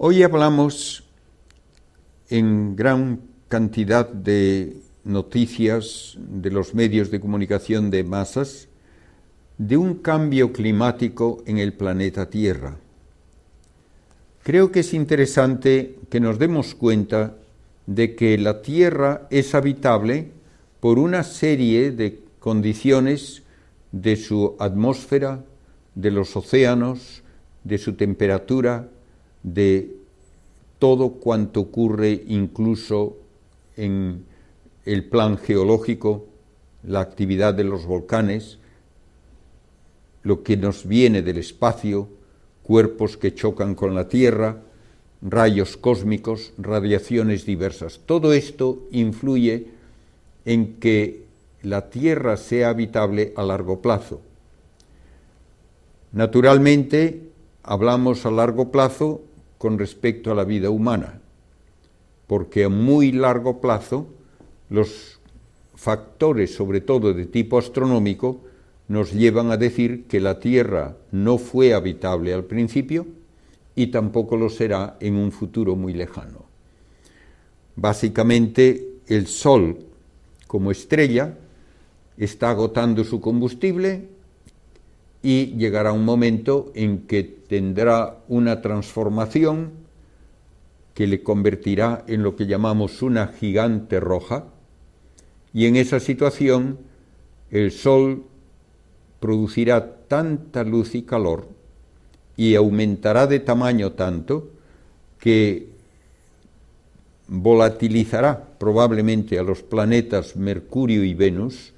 Hoy hablamos en gran cantidad de noticias de los medios de comunicación de masas de un cambio climático en el planeta Tierra. Creo que es interesante que nos demos cuenta de que la Tierra es habitable por una serie de condiciones de su atmósfera, de los océanos, de su temperatura, de todo cuanto ocurre incluso en el plan geológico, la actividad de los volcanes, lo que nos viene del espacio, cuerpos que chocan con la Tierra, rayos cósmicos, radiaciones diversas. Todo esto influye en que la Tierra sea habitable a largo plazo. Naturalmente, hablamos a largo plazo con respecto a la vida humana, porque a muy largo plazo los factores, sobre todo de tipo astronómico, nos llevan a decir que la Tierra no fue habitable al principio y tampoco lo será en un futuro muy lejano. Básicamente, el Sol, como estrella, está agotando su combustible y llegará un momento en que tendrá una transformación que le convertirá en lo que llamamos una gigante roja, y en esa situación el Sol producirá tanta luz y calor y aumentará de tamaño tanto que volatilizará probablemente a los planetas Mercurio y Venus,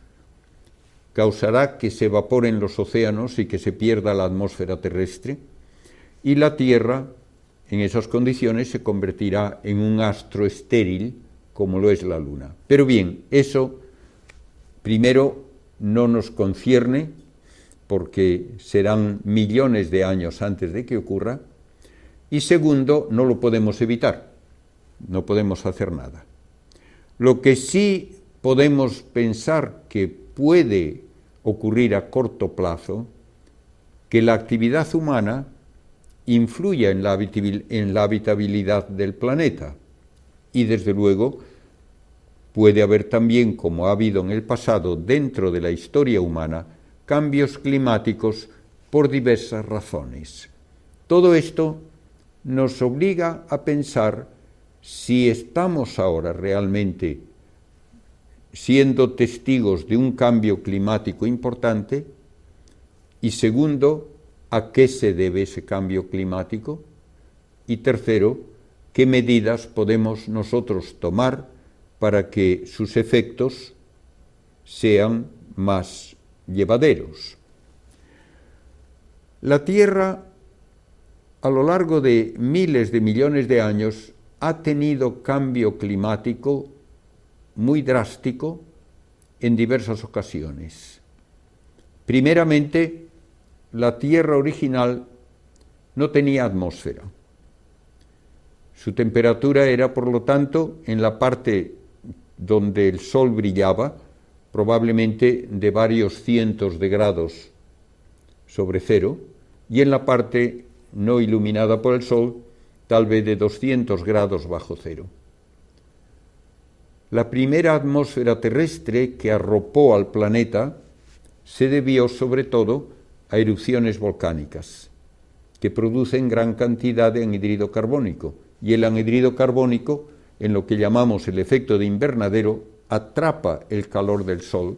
causará que se evaporen los océanos y que se pierda la atmósfera terrestre, y la Tierra, en esas condiciones, se convertirá en un astro estéril, como lo es la Luna. Pero bien, eso primero no nos concierne, porque serán millones de años antes de que ocurra, y segundo, no lo podemos evitar, no podemos hacer nada. Lo que sí podemos pensar que puede ocurrir a corto plazo, que la actividad humana influya en la habitabilidad del planeta, y desde luego puede haber también, como ha habido en el pasado dentro de la historia humana, cambios climáticos por diversas razones. Todo esto nos obliga a pensar si estamos ahora realmente siendo testigos de un cambio climático importante, y segundo, ¿a qué se debe ese cambio climático? Y tercero, ¿qué medidas podemos nosotros tomar para que sus efectos sean más llevaderos? La Tierra, a lo largo de miles de millones de años, ha tenido cambio climático muy drástico en diversas ocasiones. Primeramente, la Tierra original no tenía atmósfera. Su temperatura era, por lo tanto, en la parte donde el Sol brillaba, probablemente de varios cientos de grados sobre cero, y en la parte no iluminada por el Sol, tal vez de 200 grados bajo cero. La primera atmósfera terrestre que arropó al planeta se debió sobre todo a erupciones volcánicas, que producen gran cantidad de anhídrido carbónico, y el anhídrido carbónico, en lo que llamamos el efecto de invernadero, atrapa el calor del Sol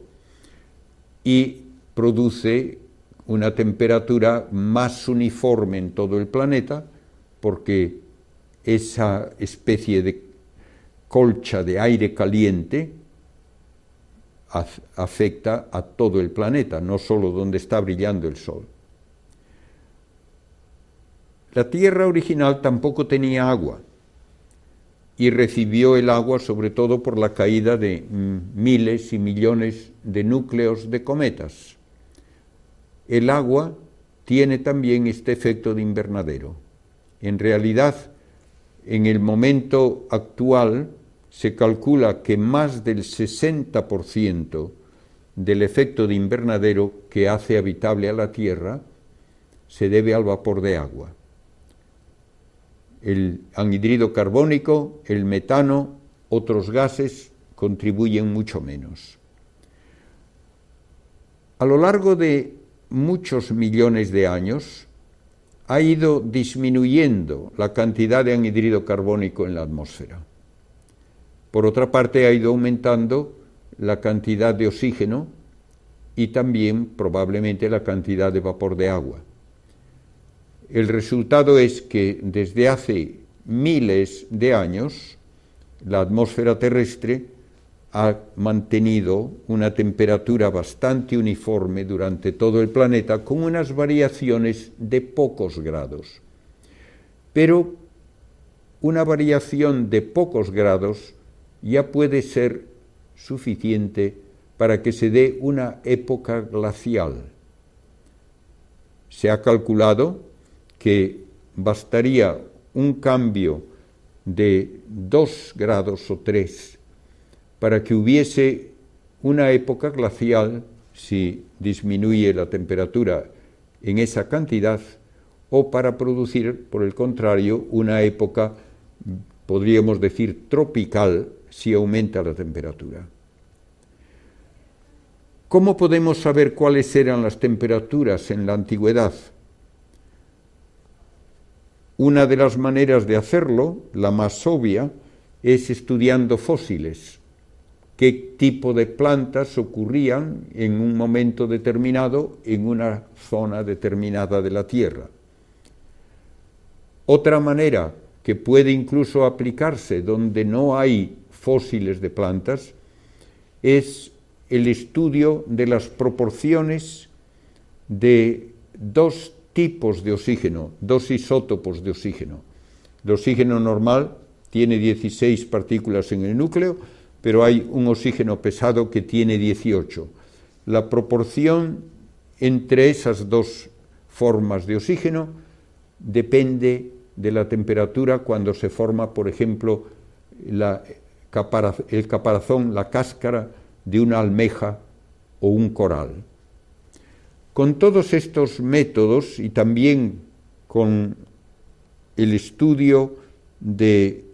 y produce una temperatura más uniforme en todo el planeta, porque esa especie de colcha de aire caliente afecta a todo el planeta, no solo donde está brillando el Sol. La Tierra original tampoco tenía agua, y recibió el agua sobre todo por la caída de miles y millones de núcleos de cometas. El agua tiene también este efecto de invernadero. En realidad, en el momento actual, se calcula que más del 60% del efecto de invernadero que hace habitable a la Tierra se debe al vapor de agua. El anhídrido carbónico, el metano, otros gases contribuyen mucho menos. A lo largo de muchos millones de años ha ido disminuyendo la cantidad de anhídrido carbónico en la atmósfera. Por otra parte, ha ido aumentando la cantidad de oxígeno y también probablemente la cantidad de vapor de agua. El resultado es que desde hace miles de años la atmósfera terrestre ha mantenido una temperatura bastante uniforme durante todo el planeta, con unas variaciones de pocos grados. Pero una variación de pocos grados ya puede ser suficiente para que se dé una época glacial. Se ha calculado que bastaría un cambio de 2 grados o 3 para que hubiese una época glacial si disminuye la temperatura en esa cantidad, o para producir, por el contrario, una época, podríamos decir, tropical si aumenta la temperatura. ¿Cómo podemos saber cuáles eran las temperaturas en la antigüedad? Una de las maneras de hacerlo, la más obvia, es estudiando fósiles. ¿Qué tipo de plantas ocurrían en un momento determinado en una zona determinada de la Tierra? Otra manera que puede incluso aplicarse donde no hay fósiles de plantas es el estudio de las proporciones de dos tipos de oxígeno, dos isótopos de oxígeno. El oxígeno normal tiene 16 partículas en el núcleo, pero hay un oxígeno pesado que tiene 18. La proporción entre esas dos formas de oxígeno depende de la temperatura cuando se forma, por ejemplo, el caparazón, la cáscara de una almeja o un coral. Con todos estos métodos y también con el estudio de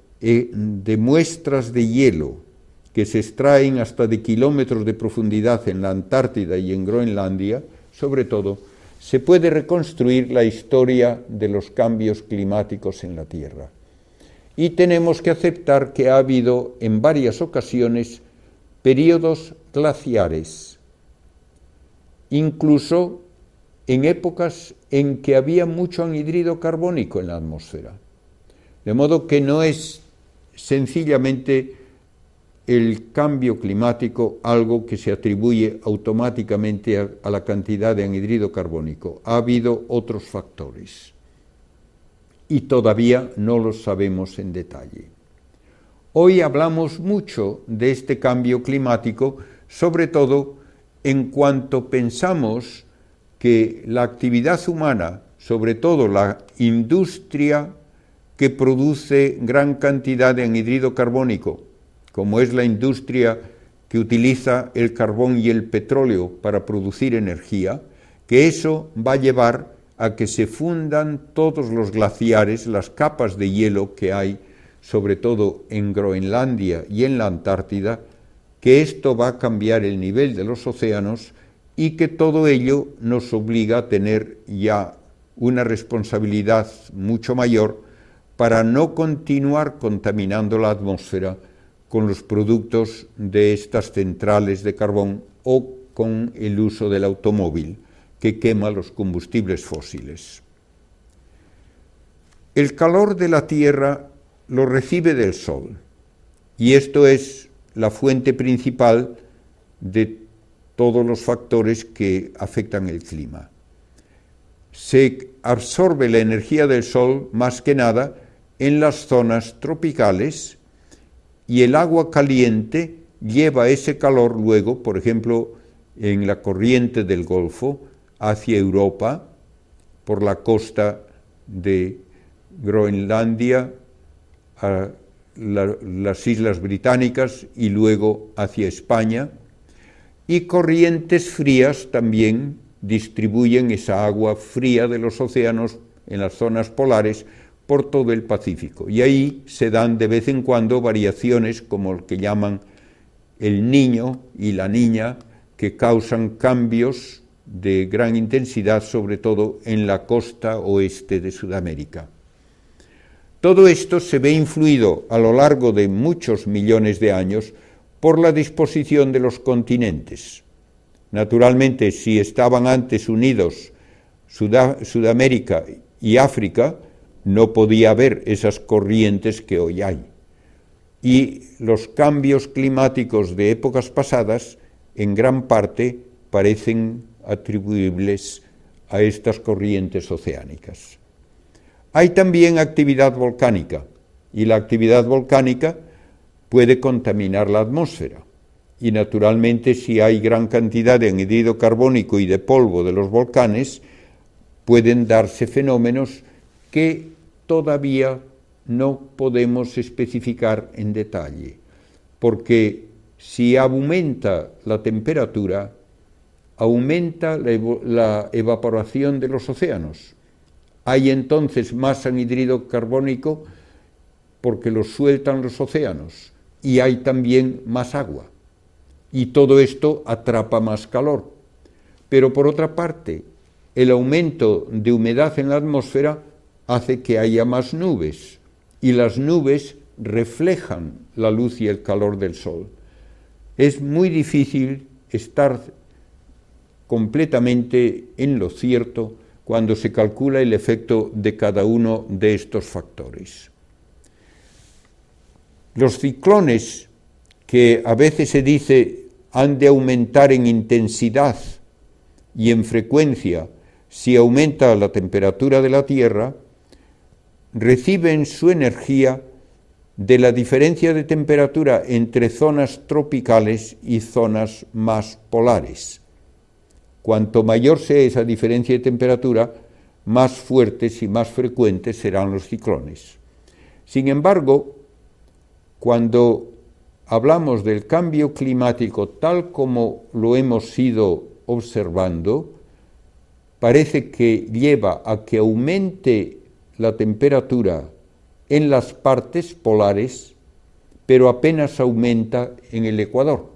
muestras de hielo que se extraen hasta de kilómetros de profundidad en la Antártida y en Groenlandia, sobre todo, se puede reconstruir la historia de los cambios climáticos en la Tierra. Y tenemos que aceptar que ha habido en varias ocasiones periodos glaciares, incluso en épocas en que había mucho anhídrido carbónico en la atmósfera. De modo que no es sencillamente el cambio climático algo que se atribuye automáticamente a la cantidad de anhídrido carbónico. Ha habido otros factores y todavía no los sabemos en detalle. Hoy hablamos mucho de este cambio climático, sobre todo en cuanto pensamos que la actividad humana, sobre todo la industria que produce gran cantidad de anhídrido carbónico, como es la industria que utiliza el carbón y el petróleo para producir energía, que eso va a llevar a que se fundan todos los glaciares, las capas de hielo que hay, sobre todo en Groenlandia y en la Antártida, que esto va a cambiar el nivel de los océanos y que todo ello nos obliga a tener ya una responsabilidad mucho mayor para no continuar contaminando la atmósfera con los productos de estas centrales de carbón o con el uso del automóvil, que quema los combustibles fósiles. El calor de la Tierra lo recibe del Sol, y esto es la fuente principal de todos los factores que afectan el clima. Se absorbe la energía del Sol más que nada en las zonas tropicales, y el agua caliente lleva ese calor luego, por ejemplo, en la corriente del Golfo, hacia Europa, por la costa de Groenlandia, a las Islas Británicas y luego hacia España, y corrientes frías también distribuyen esa agua fría de los océanos en las zonas polares por todo el Pacífico. Y ahí se dan de vez en cuando variaciones como el que llaman el Niño y la Niña, que causan cambios de gran intensidad, sobre todo en la costa oeste de Sudamérica. Todo esto se ve influido a lo largo de muchos millones de años por la disposición de los continentes. Naturalmente, si estaban antes unidos Sudamérica y África, no podía haber esas corrientes que hoy hay. Y los cambios climáticos de épocas pasadas, en gran parte, parecen atribuibles a estas corrientes oceánicas. Hay también actividad volcánica, y la actividad volcánica puede contaminar la atmósfera. Y naturalmente, si hay gran cantidad de anhídrido carbónico y de polvo de los volcanes, pueden darse fenómenos que todavía no podemos especificar en detalle, porque si aumenta la temperatura, aumenta la evaporación de los océanos. Hay entonces más anhídrido carbónico porque lo sueltan los océanos, y hay también más agua. Y todo esto atrapa más calor. Pero por otra parte, el aumento de humedad en la atmósfera hace que haya más nubes, y las nubes reflejan la luz y el calor del sol. Es muy difícil estar completamente en lo cierto cuando se calcula el efecto de cada uno de estos factores. Los ciclones, que a veces se dice han de aumentar en intensidad y en frecuencia si aumenta la temperatura de la Tierra, reciben su energía de la diferencia de temperatura entre zonas tropicales y zonas más polares. Cuanto mayor sea esa diferencia de temperatura, más fuertes y más frecuentes serán los ciclones. Sin embargo, cuando hablamos del cambio climático tal como lo hemos ido observando, parece que lleva a que aumente la temperatura en las partes polares, pero apenas aumenta en el ecuador,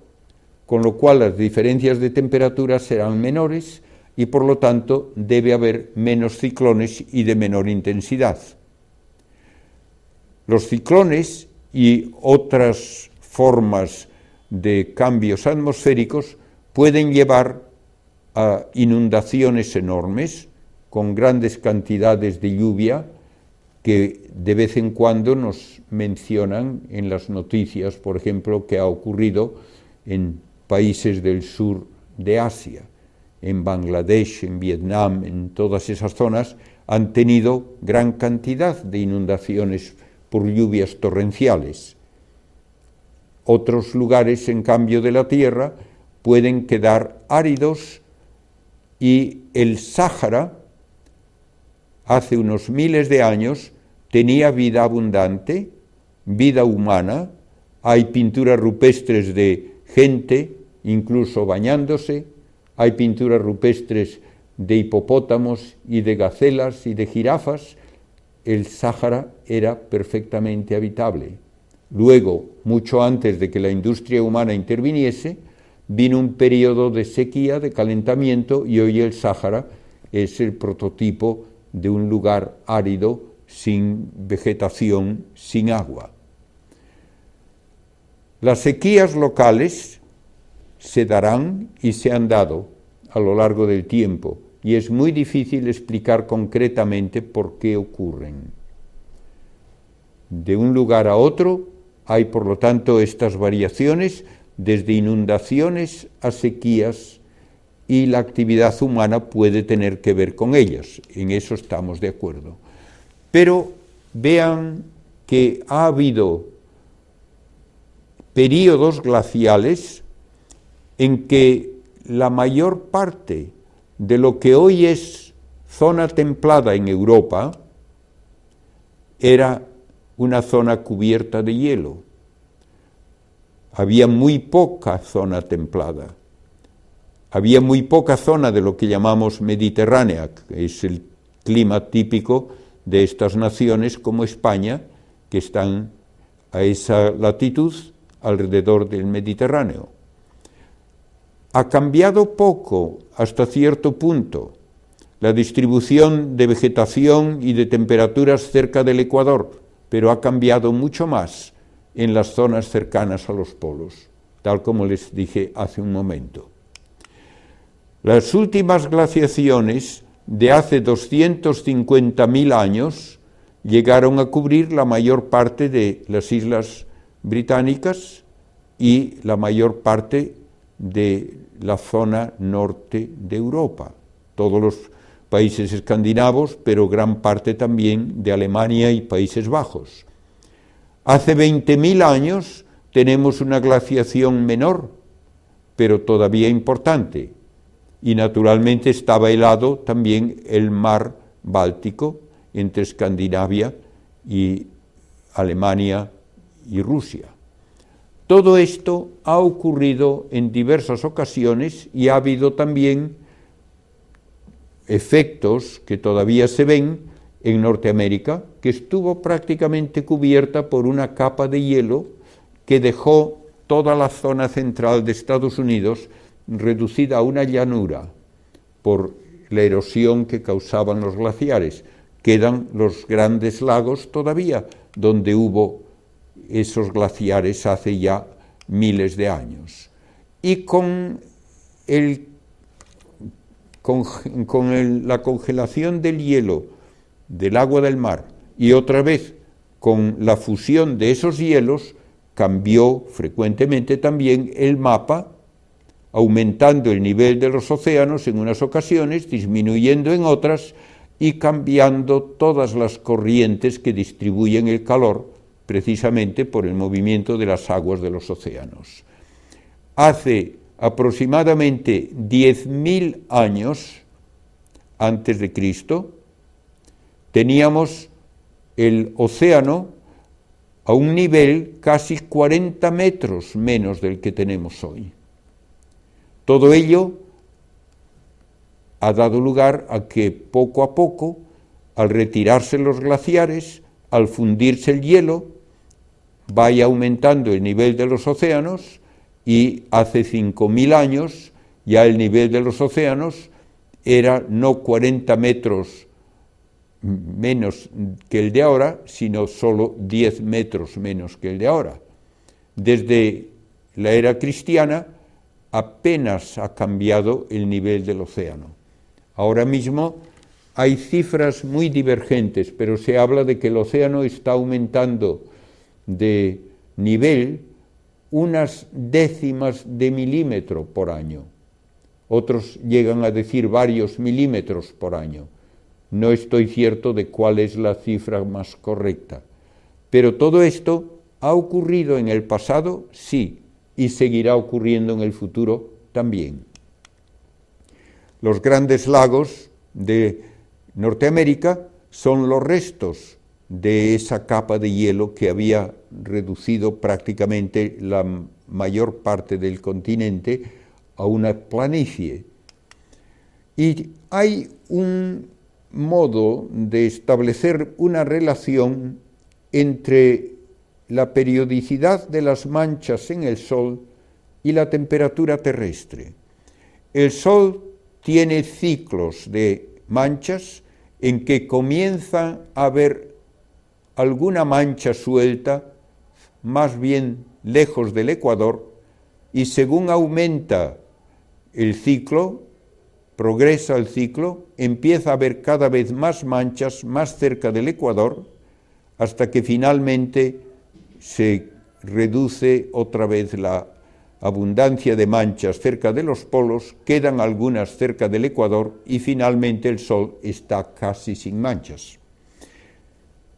con lo cual las diferencias de temperatura serán menores y por lo tanto debe haber menos ciclones y de menor intensidad. Los ciclones y otras formas de cambios atmosféricos pueden llevar a inundaciones enormes con grandes cantidades de lluvia que de vez en cuando nos mencionan en las noticias, por ejemplo, que ha ocurrido en países del sur de Asia, en Bangladesh, en Vietnam, en todas esas zonas, han tenido gran cantidad de inundaciones por lluvias torrenciales. Otros lugares, en cambio, de la Tierra pueden quedar áridos, y el Sáhara, hace unos miles de años, tenía vida abundante, vida humana. Hay pinturas rupestres de gente, incluso bañándose, hay pinturas rupestres de hipopótamos y de gacelas y de jirafas. El Sáhara era perfectamente habitable. Luego, mucho antes de que la industria humana interviniese, vino un periodo de sequía, de calentamiento, y hoy el Sáhara es el prototipo de un lugar árido, sin vegetación, sin agua. Las sequías locales se darán y se han dado a lo largo del tiempo, y es muy difícil explicar concretamente por qué ocurren. De un lugar a otro hay, por lo tanto, estas variaciones, desde inundaciones a sequías, y la actividad humana puede tener que ver con ellas, en eso estamos de acuerdo. Pero vean que ha habido períodos glaciales en que la mayor parte de lo que hoy es zona templada en Europa era una zona cubierta de hielo. Había muy poca zona templada. Había muy poca zona de lo que llamamos mediterránea, que es el clima típico de estas naciones como España, que están a esa latitud alrededor del Mediterráneo. Ha cambiado poco hasta cierto punto la distribución de vegetación y de temperaturas cerca del Ecuador, pero ha cambiado mucho más en las zonas cercanas a los polos, tal como les dije hace un momento. Las últimas glaciaciones de hace 250.000 años llegaron a cubrir la mayor parte de las islas británicas y la mayor parte de la zona norte de Europa, todos los países escandinavos, pero gran parte también de Alemania y Países Bajos. Hace 20.000 años tenemos una glaciación menor, pero todavía importante, y naturalmente estaba helado también el mar Báltico entre Escandinavia y Alemania y Rusia. Todo esto ha ocurrido en diversas ocasiones y ha habido también efectos que todavía se ven en Norteamérica, que estuvo prácticamente cubierta por una capa de hielo que dejó toda la zona central de Estados Unidos reducida a una llanura por la erosión que causaban los glaciares. Quedan los grandes lagos todavía, donde hubo esos glaciares hace ya miles de años. Y con la congelación del hielo del agua del mar y otra vez con la fusión de esos hielos, cambió frecuentemente también el mapa, aumentando el nivel de los océanos en unas ocasiones, disminuyendo en otras y cambiando todas las corrientes que distribuyen el calor precisamente por el movimiento de las aguas de los océanos. Hace aproximadamente 10.000 años antes de Cristo, teníamos el océano a un nivel casi 40 metros menos del que tenemos hoy. Todo ello ha dado lugar a que poco a poco, al retirarse los glaciares, al fundirse el hielo, vaya aumentando el nivel de los océanos y hace 5.000 años ya el nivel de los océanos era no 40 metros menos que el de ahora, sino solo 10 metros menos que el de ahora. Desde la era cristiana apenas ha cambiado el nivel del océano. Ahora mismo hay cifras muy divergentes, pero se habla de que el océano está aumentando de nivel unas décimas de milímetro por año. Otros llegan a decir varios milímetros por año. No estoy cierto de cuál es la cifra más correcta. Pero todo esto ha ocurrido en el pasado, sí, y seguirá ocurriendo en el futuro también. Los grandes lagos de Norteamérica son los restos de esa capa de hielo que había reducido prácticamente la mayor parte del continente a una planicie. Y hay un modo de establecer una relación entre la periodicidad de las manchas en el Sol y la temperatura terrestre. El Sol tiene ciclos de manchas en que comienza a haber alguna mancha suelta, más bien lejos del ecuador, y según aumenta el ciclo, progresa el ciclo, empieza a haber cada vez más manchas más cerca del ecuador, hasta que finalmente se reduce otra vez la abundancia de manchas cerca de los polos, quedan algunas cerca del ecuador y finalmente el Sol está casi sin manchas.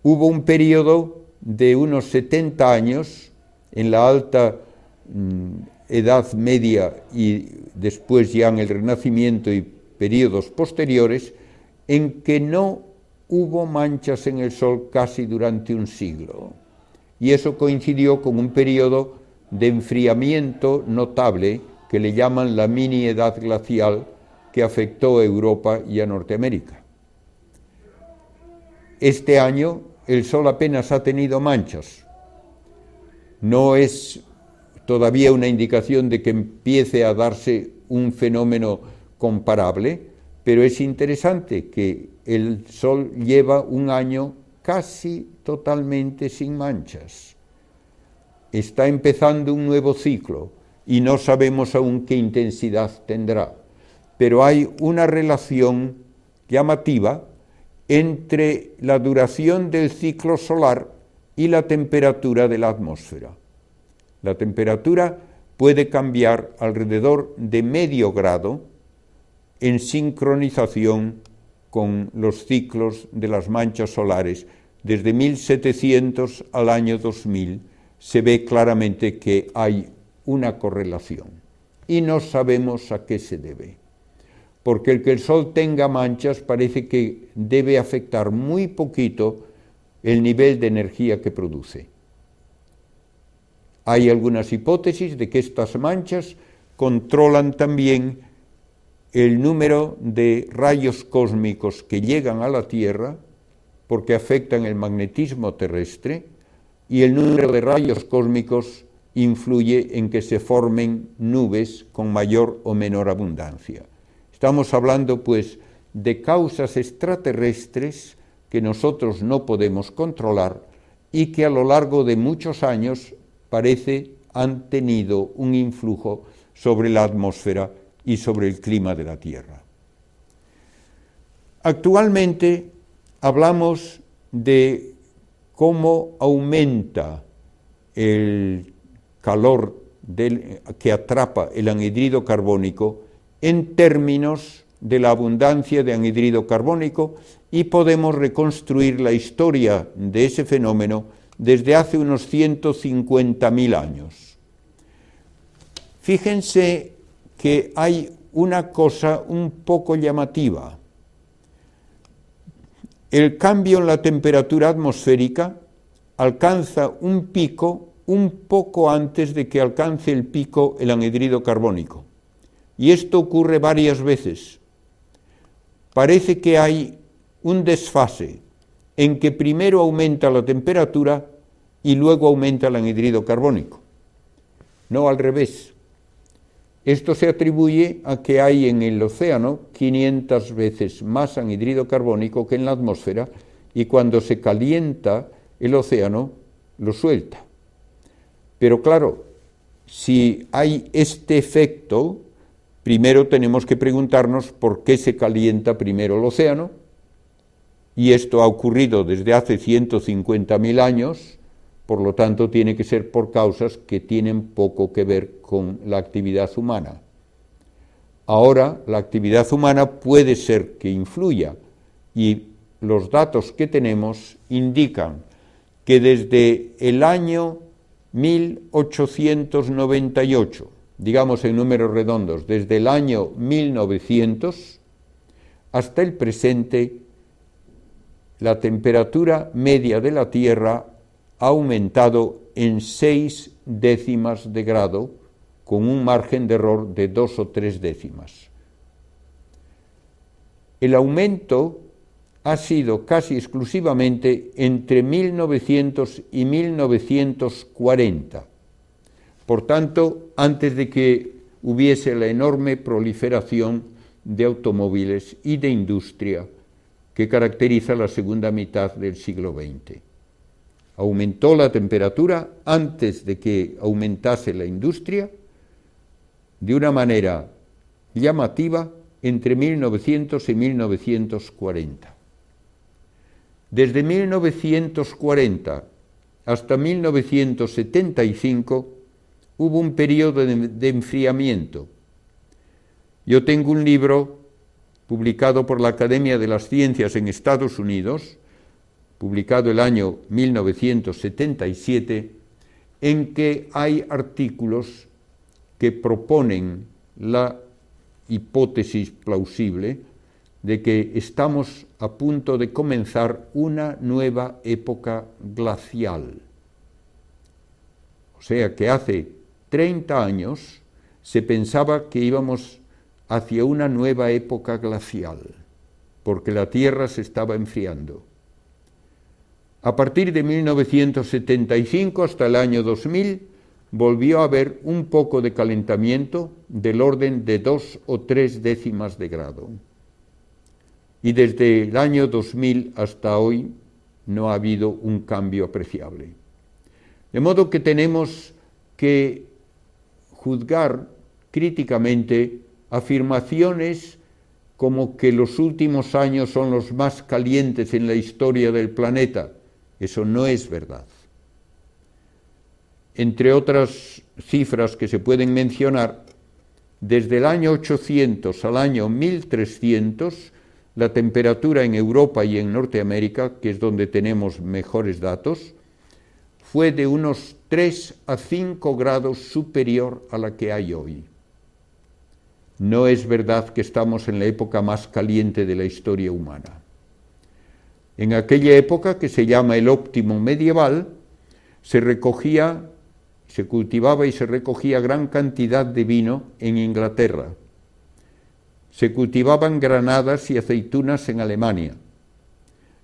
Hubo un periodo de unos 70 años en la alta Edad Media y después ya en el Renacimiento y periodos posteriores, en que no hubo manchas en el Sol casi durante un siglo. Y eso coincidió con un periodo de enfriamiento notable que le llaman la mini edad glacial, que afectó a Europa y a Norteamérica. este año el Sol apenas ha tenido manchas. No es todavía una indicación de que empiece a darse un fenómeno comparable, pero es interesante que el Sol lleva un año casi totalmente sin manchas. Está empezando un nuevo ciclo y no sabemos aún qué intensidad tendrá, pero hay una relación llamativa entre la duración del ciclo solar y la temperatura de la atmósfera. La temperatura puede cambiar alrededor de medio grado en sincronización con los ciclos de las manchas solares. Desde 1700 al año 2000 se ve claramente que hay una correlación y no sabemos a qué se debe. Porque el que el Sol tenga manchas parece que debe afectar muy poquito el nivel de energía que produce. Hay algunas hipótesis de que estas manchas controlan también el número de rayos cósmicos que llegan a la Tierra, porque afectan el magnetismo terrestre, y el número de rayos cósmicos influye en que se formen nubes con mayor o menor abundancia. Estamos hablando, pues, de causas extraterrestres que nosotros no podemos controlar y que a lo largo de muchos años parece han tenido un influjo sobre la atmósfera y sobre el clima de la Tierra. Actualmente hablamos de cómo aumenta el calor que atrapa el anhidrido carbónico en términos de la abundancia de anhidrido carbónico, y podemos reconstruir la historia de ese fenómeno desde hace unos 150.000 años. Fíjense que hay una cosa un poco llamativa. El cambio en la temperatura atmosférica alcanza un pico un poco antes de que alcance el pico el anhidrido carbónico. Y esto ocurre varias veces. Parece que hay un desfase en que primero aumenta la temperatura y luego aumenta el anhidrido carbónico. No al revés. Esto se atribuye a que hay en el océano 500 veces más anhidrido carbónico que en la atmósfera, y cuando se calienta el océano lo suelta. Pero claro, si hay este efecto, primero tenemos que preguntarnos por qué se calienta primero el océano, y esto ha ocurrido desde hace 150.000 años, por lo tanto tiene que ser por causas que tienen poco que ver con la actividad humana. Ahora la actividad humana puede ser que influya, y los datos que tenemos indican que desde el año 1898, digamos en números redondos, desde el año 1900 hasta el presente, la temperatura media de la Tierra ha aumentado en 6 décimas de grado, con un margen de error de 2 o 3 décimas. El aumento ha sido casi exclusivamente entre 1900 y 1940. Por tanto, antes de que hubiese la enorme proliferación de automóviles y de industria que caracteriza la segunda mitad del siglo XX. Aumentó la temperatura antes de que aumentase la industria de una manera llamativa entre 1900 y 1940. Desde 1940 hasta 1975 hubo un periodo de enfriamiento. Yo tengo un libro publicado por la Academia de las Ciencias en Estados Unidos, publicado el año 1977, en que hay artículos que proponen la hipótesis plausible de que estamos a punto de comenzar una nueva época glacial. O sea que hace 30 años se pensaba que íbamos hacia una nueva época glacial, porque la Tierra se estaba enfriando. A partir de 1975 hasta el año 2000 volvió a haber un poco de calentamiento del orden de 2 o 3 décimas de grado. Y desde el año 2000 hasta hoy no ha habido un cambio apreciable. De modo que tenemos que juzgar críticamente afirmaciones como que los últimos años son los más calientes en la historia del planeta. Eso no es verdad. Entre otras cifras que se pueden mencionar, desde el año 800 al año 1300, la temperatura en Europa y en Norteamérica, que es donde tenemos mejores datos, fue de unos 3 a 5 grados superior a la que hay hoy. No es verdad que estamos en la época más caliente de la historia humana. En aquella época, que se llama el óptimo medieval, se cultivaba y se recogía gran cantidad de vino en Inglaterra. Se cultivaban granadas y aceitunas en Alemania.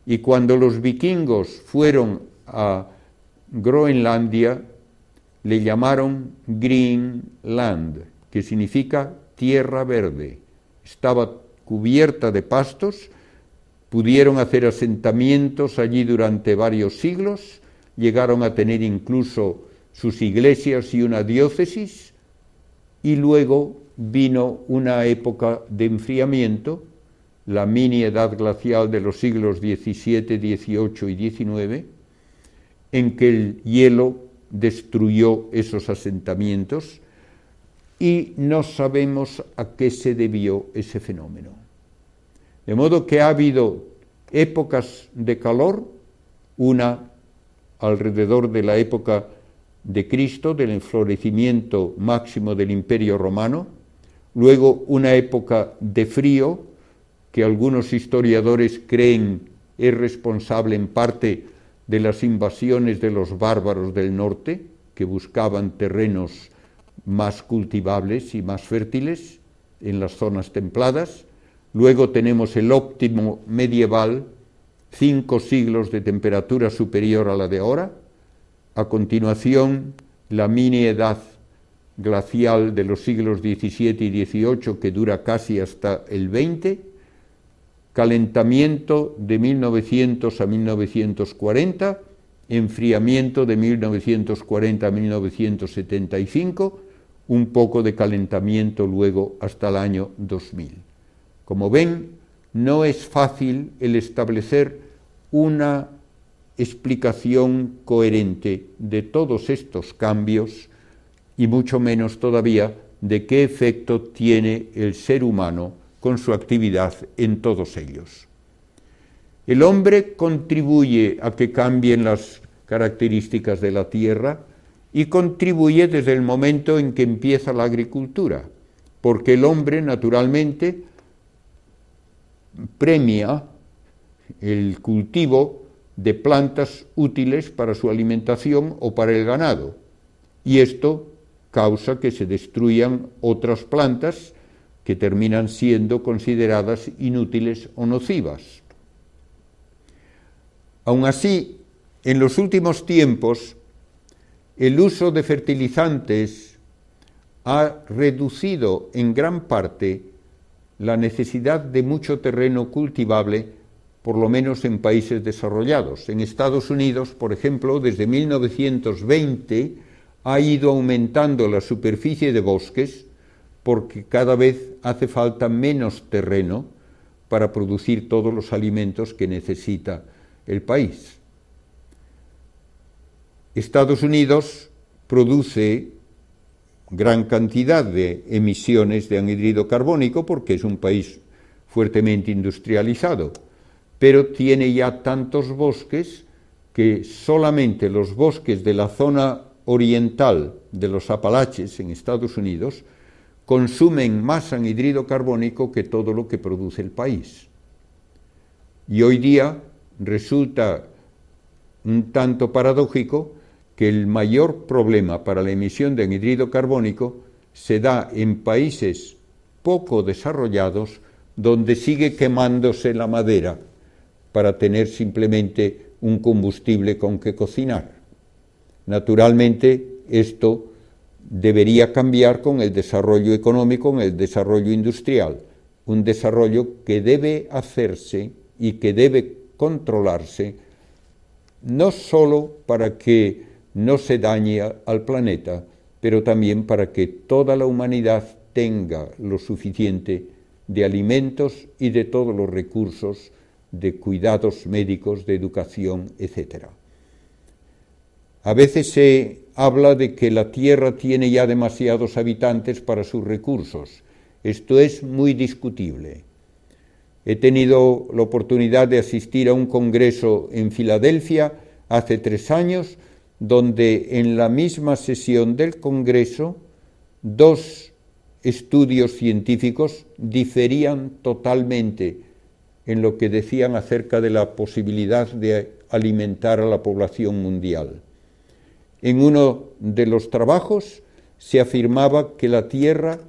Y cuando los vikingos fueron a Groenlandia, le llamaron Greenland, que significa tierra verde. Estaba cubierta de pastos, pudieron hacer asentamientos allí durante varios siglos, llegaron a tener incluso sus iglesias y una diócesis, y luego vino una época de enfriamiento, la mini edad glacial de los siglos XVII, XVIII y XIX, en que el hielo destruyó esos asentamientos y no sabemos a qué se debió ese fenómeno. De modo que ha habido épocas de calor, una alrededor de la época de Cristo, del enflorecimiento máximo del Imperio Romano, luego una época de frío, que algunos historiadores creen es responsable en parte de las invasiones de los bárbaros del norte, que buscaban terrenos más cultivables y más fértiles en las zonas templadas. Luego tenemos el óptimo medieval, 5 siglos de temperatura superior a la de ahora. A continuación, la mini edad glacial de los siglos XVII y XVIII, que dura casi hasta el XX, calentamiento de 1900 a 1940, enfriamiento de 1940 a 1975, un poco de calentamiento luego hasta el año 2000. Como ven, no es fácil el establecer una explicación coherente de todos estos cambios y mucho menos todavía de qué efecto tiene el ser humano con su actividad en todos ellos. El hombre contribuye a que cambien las características de la tierra y contribuye desde el momento en que empieza la agricultura, porque el hombre naturalmente premia el cultivo de plantas útiles para su alimentación o para el ganado, y esto causa que se destruyan otras plantas que terminan siendo consideradas inútiles o nocivas. Aun así, en los últimos tiempos, el uso de fertilizantes ha reducido en gran parte la necesidad de mucho terreno cultivable, por lo menos en países desarrollados. En Estados Unidos, por ejemplo, desde 1920 ha ido aumentando la superficie de bosques porque cada vez hace falta menos terreno para producir todos los alimentos que necesita el país. Estados Unidos produce gran cantidad de emisiones de anhídrido carbónico porque es un país fuertemente industrializado, pero tiene ya tantos bosques que solamente los bosques de la zona oriental de los Apalaches en Estados Unidos consumen más anhídrido carbónico que todo lo que produce el país. Y hoy día resulta un tanto paradójico que el mayor problema para la emisión de anhídrido carbónico se da en países poco desarrollados donde sigue quemándose la madera para tener simplemente un combustible con que cocinar. Naturalmente, esto debería cambiar con el desarrollo económico, con el desarrollo industrial, un desarrollo que debe hacerse y que debe controlarse, no solo para que no se dañe al planeta, pero también para que toda la humanidad tenga lo suficiente de alimentos y de todos los recursos de cuidados médicos, de educación, etc. A veces se habla de que la Tierra tiene ya demasiados habitantes para sus recursos. Esto es muy discutible. He tenido la oportunidad de asistir a un congreso en Filadelfia hace 3 años, donde en la misma sesión del congreso 2 estudios científicos diferían totalmente en lo que decían acerca de la posibilidad de alimentar a la población mundial. En uno de los trabajos se afirmaba que la Tierra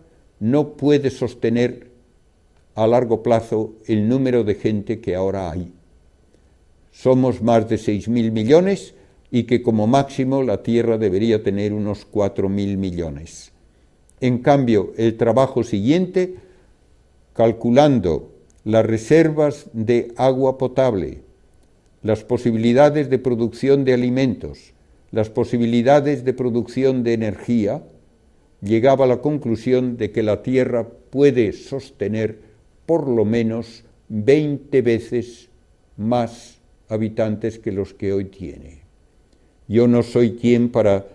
no puede sostener a largo plazo el número de gente que ahora hay. Somos más de 6.000 millones y que como máximo la Tierra debería tener unos 4.000 millones. En cambio, el trabajo siguiente, calculando las reservas de agua potable, las posibilidades de producción de alimentos, las posibilidades de producción de energía, llegaba a la conclusión de que la Tierra puede sostener por lo menos 20 veces más habitantes que los que hoy tiene. Yo no soy quien para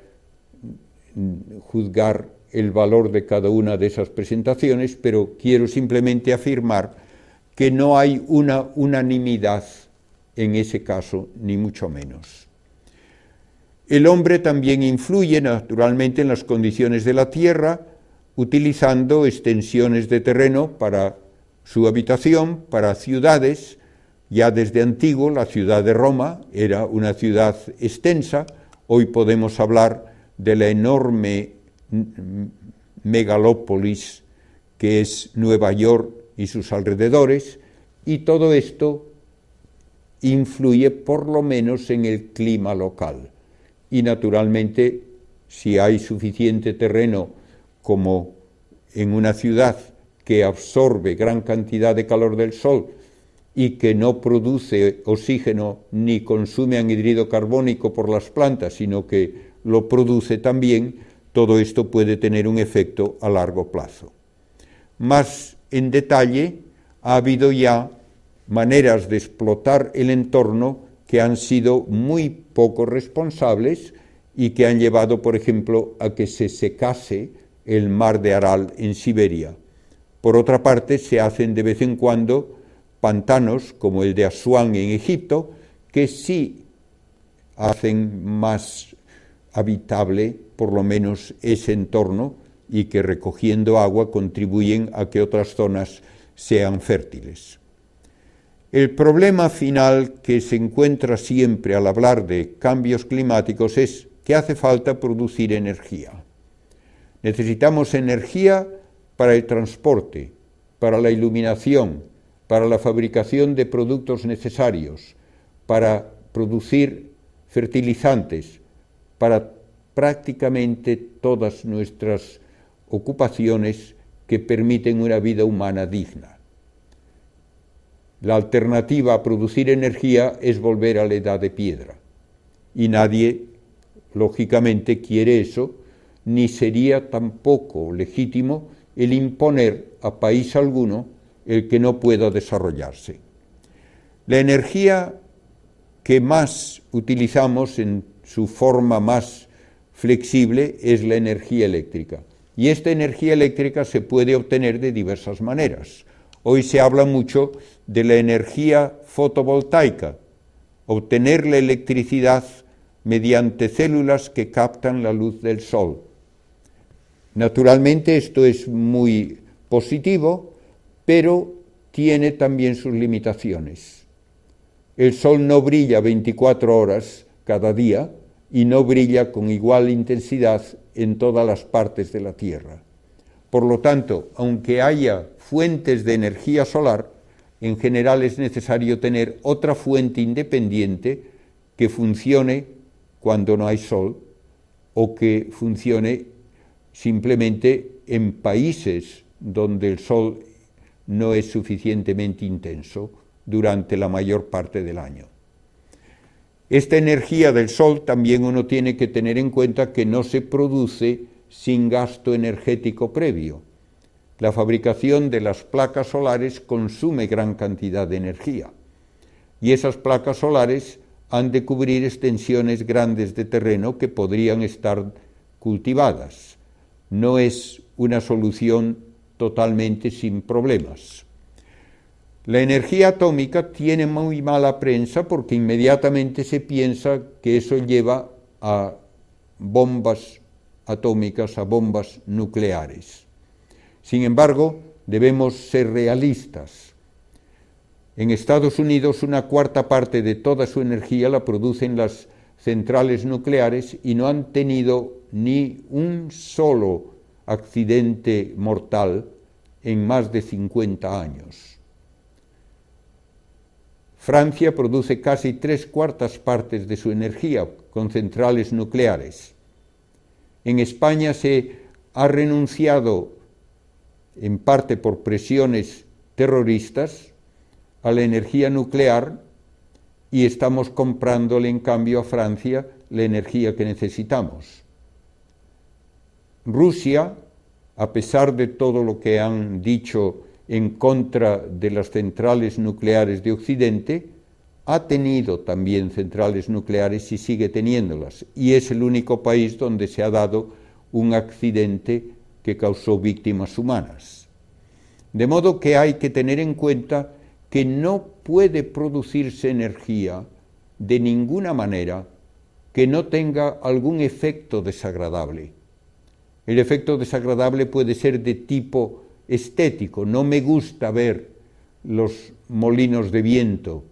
juzgar el valor de cada una de esas presentaciones, pero quiero simplemente afirmar que no hay una unanimidad en ese caso, ni mucho menos. El hombre también influye naturalmente en las condiciones de la Tierra, utilizando extensiones de terreno para su habitación, para ciudades. Ya desde antiguo la ciudad de Roma era una ciudad extensa. Hoy podemos hablar de la enorme megalópolis que es Nueva York y sus alrededores, y todo esto influye por lo menos en el clima local. Y naturalmente, si hay suficiente terreno como en una ciudad que absorbe gran cantidad de calor del sol y que no produce oxígeno ni consume anhídrido carbónico por las plantas, sino que lo produce también, todo esto puede tener un efecto a largo plazo. Más en detalle, ha habido ya maneras de explotar el entorno que han sido muy poco responsables y que han llevado, por ejemplo, a que se secase el mar de Aral en Siberia. Por otra parte, se hacen de vez en cuando pantanos, como el de Asuán en Egipto, que sí hacen más habitable, por lo menos, ese entorno y que recogiendo agua contribuyen a que otras zonas sean fértiles. El problema final que se encuentra siempre al hablar de cambios climáticos es que hace falta producir energía. Necesitamos energía para el transporte, para la iluminación, para la fabricación de productos necesarios, para producir fertilizantes, para prácticamente todas nuestras ocupaciones que permiten una vida humana digna. La alternativa a producir energía es volver a la edad de piedra. Y nadie, lógicamente, quiere eso, ni sería tampoco legítimo el imponer a país alguno el que no pueda desarrollarse. La energía que más utilizamos en su forma más flexible es la energía eléctrica. Y esta energía eléctrica se puede obtener de diversas maneras. Hoy se habla mucho de la energía fotovoltaica, obtener la electricidad mediante células que captan la luz del sol. Naturalmente esto es muy positivo, pero tiene también sus limitaciones. El sol no brilla 24 horas cada día y no brilla con igual intensidad en todas las partes de la Tierra. Por lo tanto, aunque haya fuentes de energía solar, en general es necesario tener otra fuente independiente que funcione cuando no hay sol o que funcione simplemente en países donde el sol no es suficientemente intenso durante la mayor parte del año. Esta energía del sol también uno tiene que tener en cuenta que no se produce sin gasto energético previo. La fabricación de las placas solares consume gran cantidad de energía y esas placas solares han de cubrir extensiones grandes de terreno que podrían estar cultivadas. No es una solución totalmente sin problemas. La energía atómica tiene muy mala prensa porque inmediatamente se piensa que eso lleva a bombas atómicas, a bombas nucleares. Sin embargo, debemos ser realistas. En Estados Unidos, una cuarta parte de toda su energía la producen las centrales nucleares y no han tenido ni un solo accidente mortal en más de 50 años. Francia produce casi 3/4 partes de su energía con centrales nucleares. En España se ha renunciado, en parte por presiones terroristas, a la energía nuclear y estamos comprándole en cambio a Francia la energía que necesitamos. Rusia, a pesar de todo lo que han dicho en contra de las centrales nucleares de Occidente, ha tenido también centrales nucleares y sigue teniéndolas, y es el único país donde se ha dado un accidente que causó víctimas humanas. De modo que hay que tener en cuenta que no puede producirse energía de ninguna manera que no tenga algún efecto desagradable. El efecto desagradable puede ser de tipo estético. No me gusta ver los molinos de viento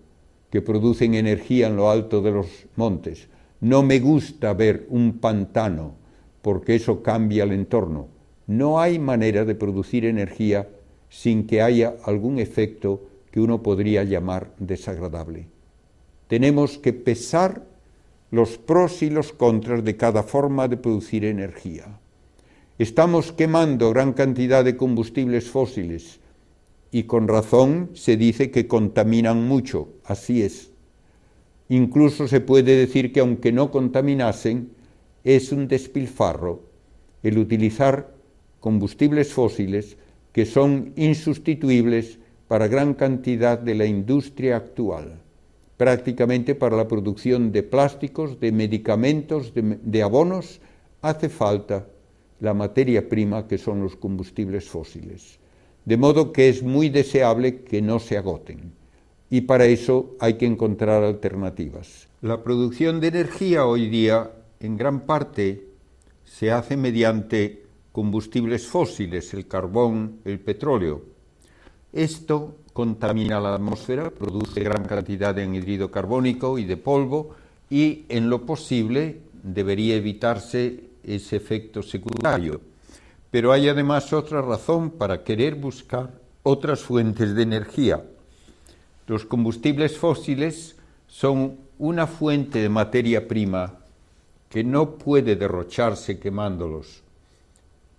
que producen energía en lo alto de los montes. No me gusta ver un pantano porque eso cambia el entorno. No hay manera de producir energía sin que haya algún efecto que uno podría llamar desagradable. Tenemos que pesar los pros y los contras de cada forma de producir energía. Estamos quemando gran cantidad de combustibles fósiles y con razón se dice que contaminan mucho, así es. Incluso se puede decir que aunque no contaminasen, es un despilfarro el utilizar combustibles fósiles que son insustituibles para gran cantidad de la industria actual, prácticamente para la producción de plásticos, de medicamentos, de abonos, hace falta la materia prima que son los combustibles fósiles. De modo que es muy deseable que no se agoten y para eso hay que encontrar alternativas. La producción de energía hoy día en gran parte se hace mediante combustibles fósiles, el carbón, el petróleo. Esto contamina la atmósfera, produce gran cantidad de anhídrido carbónico y de polvo y en lo posible debería evitarse ese efecto secundario. Pero hay además otra razón para querer buscar otras fuentes de energía. Los combustibles fósiles son una fuente de materia prima que no puede derrocharse quemándolos.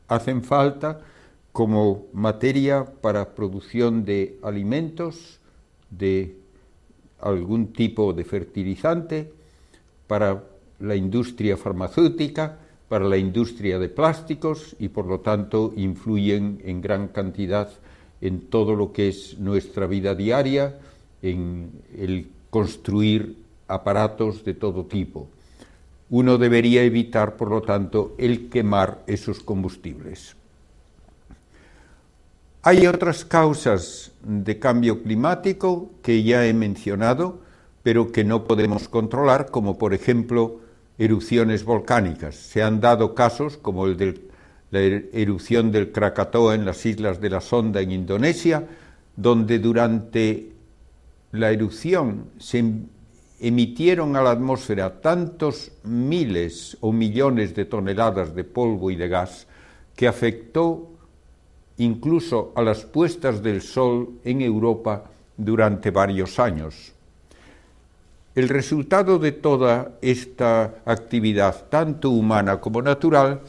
Hacen falta como materia para producción de alimentos, de algún tipo de fertilizante, para la industria farmacéutica, para la industria de plásticos y por lo tanto influyen en gran cantidad en todo lo que es nuestra vida diaria, en el construir aparatos de todo tipo. Uno debería evitar, por lo tanto, el quemar esos combustibles. Hay otras causas de cambio climático que ya he mencionado, pero que no podemos controlar, como por ejemplo erupciones volcánicas. Se han dado casos como el de la erupción del Krakatoa en las islas de la Sonda en Indonesia, donde durante la erupción se emitieron a la atmósfera tantos miles o millones de toneladas de polvo y de gas que afectó incluso a las puestas del sol en Europa durante varios años. El resultado de toda esta actividad, tanto humana como natural,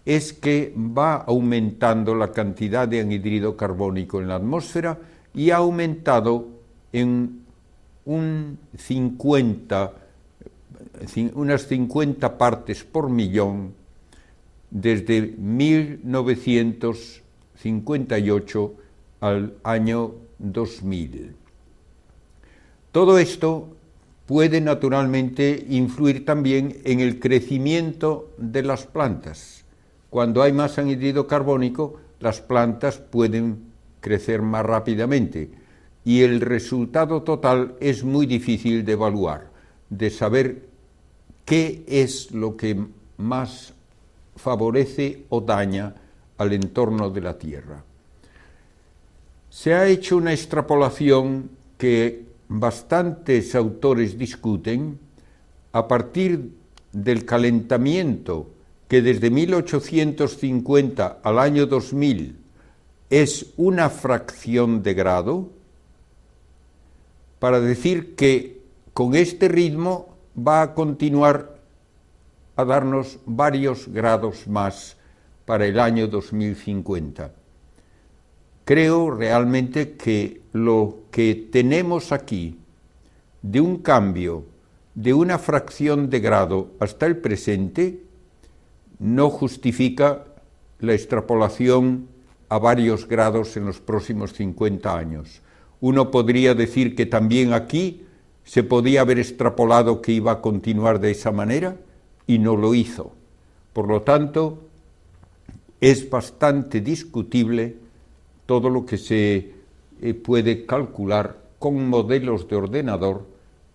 es que va aumentando la cantidad de anhídrido carbónico en la atmósfera y ha aumentado en unas 50 partes por millón desde 1958 al año 2000. Todo esto puede naturalmente influir también en el crecimiento de las plantas. Cuando hay más anhídrido carbónico, las plantas pueden crecer más rápidamente y el resultado total es muy difícil de evaluar, de saber qué es lo que más favorece o daña al entorno de la Tierra. Se ha hecho una extrapolación que bastantes autores discuten a partir del calentamiento que desde 1850 al año 2000 es una fracción de grado, para decir que con este ritmo va a continuar a darnos varios grados más para el año 2050. Creo realmente que lo que tenemos aquí de un cambio de una fracción de grado hasta el presente no justifica la extrapolación a varios grados en los próximos 50 años. Uno podría decir que también aquí se podía haber extrapolado que iba a continuar de esa manera y no lo hizo. Por lo tanto, es bastante discutible todo lo que se puede calcular con modelos de ordenador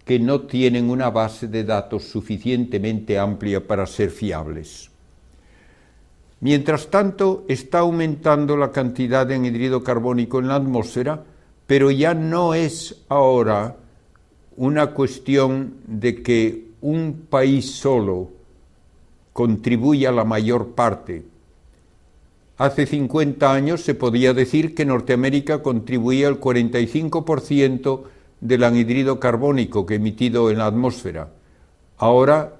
que no tienen una base de datos suficientemente amplia para ser fiables. Mientras tanto, está aumentando la cantidad de anhídrido carbónico en la atmósfera, pero ya no es ahora una cuestión de que un país solo contribuya la mayor parte. Hace 50 años se podía decir que Norteamérica contribuía el 45% del anhídrido carbónico que emitido en la atmósfera. Ahora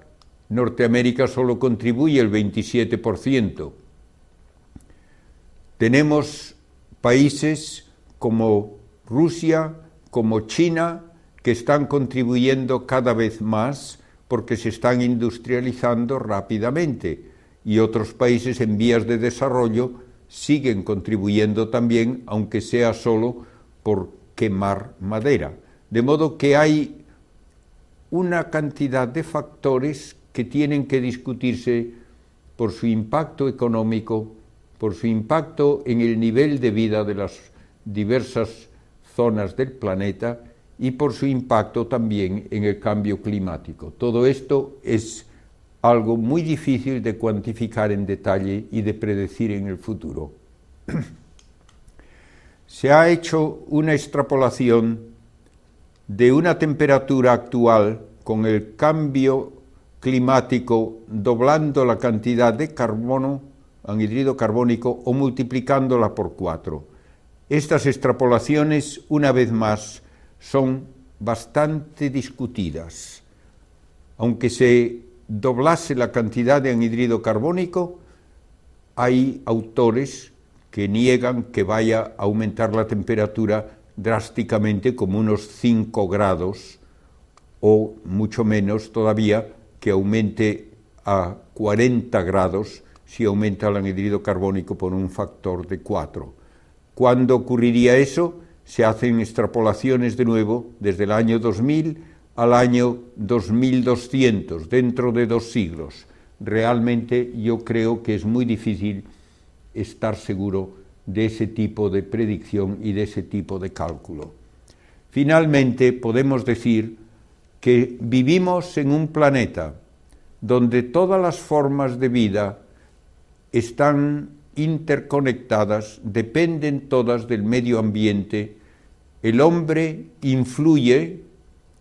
Norteamérica solo contribuye el 27%. Tenemos países como Rusia, como China, que están contribuyendo cada vez más porque se están industrializando rápidamente, y otros países en vías de desarrollo siguen contribuyendo también, aunque sea solo por quemar madera. De modo que hay una cantidad de factores que tienen que discutirse por su impacto económico, por su impacto en el nivel de vida de las diversas zonas del planeta y por su impacto también en el cambio climático. Todo esto es algo muy difícil de cuantificar en detalle y de predecir en el futuro. Se ha hecho una extrapolación de una temperatura actual con el cambio climático doblando la cantidad de carbono, anhídrido carbónico, o multiplicándola por 4. Estas extrapolaciones, una vez más, son bastante discutidas. Aunque se doblase la cantidad de anhídrido carbónico, hay autores que niegan que vaya a aumentar la temperatura drásticamente como unos 5 grados o mucho menos todavía que aumente a 40 grados si aumenta el anhídrido carbónico por un factor de 4. ¿Cuándo ocurriría eso? Se hacen extrapolaciones de nuevo desde el año 2000 al año 2200, dentro de 2 siglos. Realmente yo creo que es muy difícil estar seguro de ese tipo de predicción y de ese tipo de cálculo. Finalmente, podemos decir que vivimos en un planeta donde todas las formas de vida están interconectadas, dependen todas del medio ambiente. El hombre influye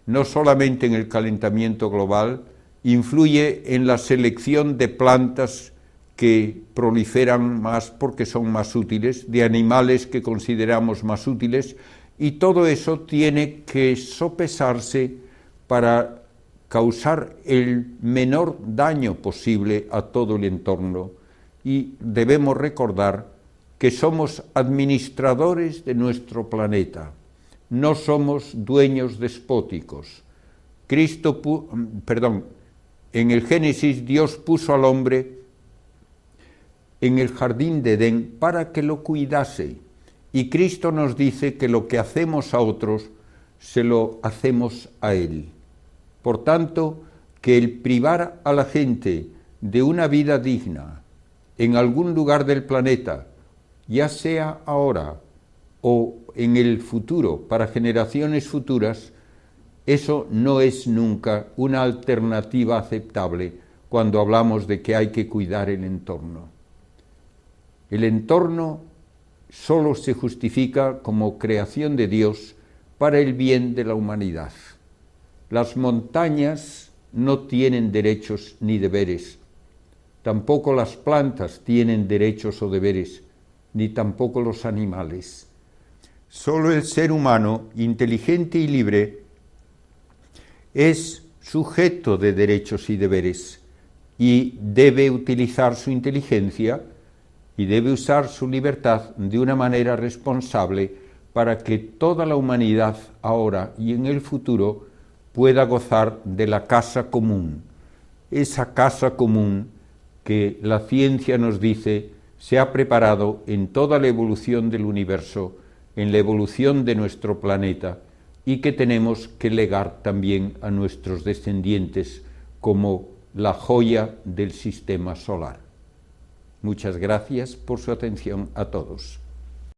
no solamente en el calentamiento global, influye en la selección de plantas que proliferan más porque son más útiles, de animales que consideramos más útiles, y todo eso tiene que sopesarse para causar el menor daño posible a todo el entorno, y debemos recordar que somos administradores de nuestro planeta, no somos dueños despóticos. En el Génesis Dios puso al hombre en el jardín de Edén para que lo cuidase, y Cristo nos dice que lo que hacemos a otros se lo hacemos a Él. Por tanto, que el privar a la gente de una vida digna en algún lugar del planeta, ya sea ahora o en el futuro, para generaciones futuras, eso no es nunca una alternativa aceptable cuando hablamos de que hay que cuidar el entorno. El entorno solo se justifica como creación de Dios para el bien de la humanidad. Las montañas no tienen derechos ni deberes, tampoco las plantas tienen derechos o deberes, ni tampoco los animales. Solo el ser humano, inteligente y libre, es sujeto de derechos y deberes, y debe utilizar su inteligencia y debe usar su libertad de una manera responsable para que toda la humanidad, ahora y en el futuro, pueda gozar de la casa común, esa casa común que la ciencia nos dice se ha preparado en toda la evolución del universo, en la evolución de nuestro planeta, y que tenemos que legar también a nuestros descendientes como la joya del sistema solar. Muchas gracias por su atención a todos.